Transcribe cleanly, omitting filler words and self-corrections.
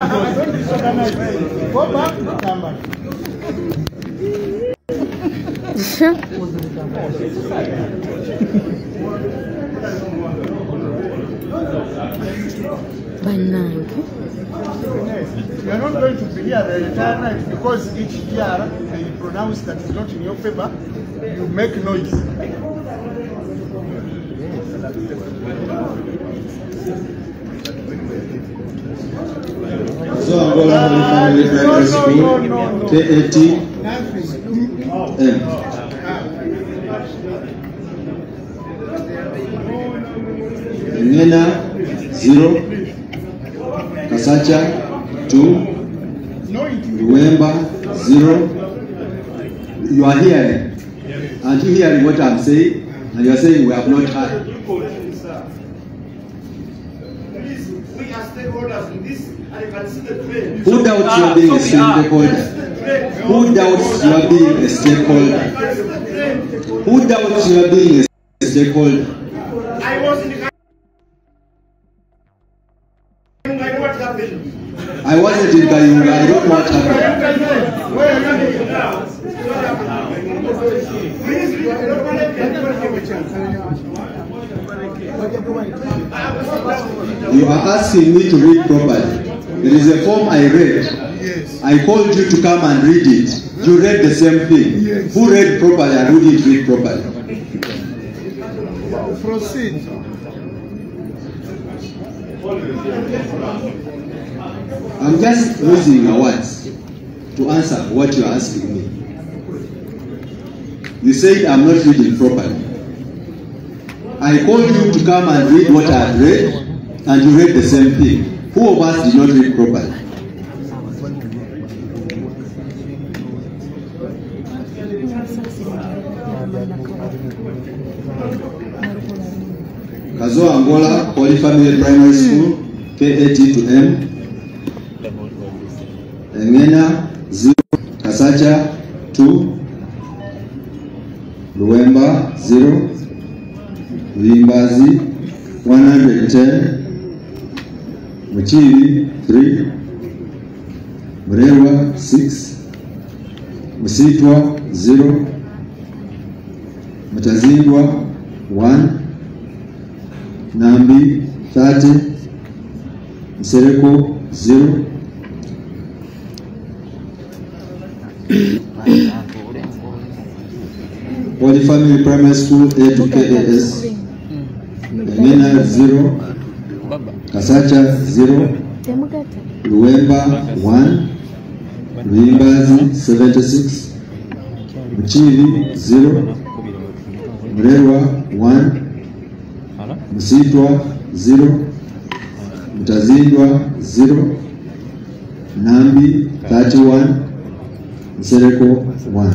Don't disorganize. Go back to the camera. You are not going to be here the entire night because each year they pronounce that is not in your favor. You make noise. So Angola Family Primary School, KAT M. Ngena 0, Kasacha 2, Luemba 0. You are hearing. Aren't you hearing what I'm saying? And you are saying we have not heard. We are stakeholders in this, and you can see the trend. Who doubts you are being a stakeholder? Who doubts you are being a stakeholder? Who doubts you are being a stakeholder? I was in the I know what happened. I wasn't in Kayunga. I don't know what happened. You are asking me to read properly. There is a form I read. Yes. I called you to come and read it. You read the same thing. Yes. Who read properly and who didn't read properly? Proceed. I'm just using your words to answer what you are asking me. You said I'm not reading properly. I called you to come and read what I had read, and you read the same thing. Who of us did not read properly? Kazo Angola Holy Family Primary School, KAT to M. Ngena 0, Kasacha 2, Luemba 0, Limbazi 110, Muchiri 3, Murerwa 6, Musitwa 0, Mutazindwa 1, Nambi 30, Msereko 0. Holy Family Primary School A to KAS, Ngena 0, Kasacha 0, Luemba 1, Limbazi 76, Muchiri 0, Murerwa 1, Musitwa 0, Mutazindwa 0, Nambi 31, Msereko 1.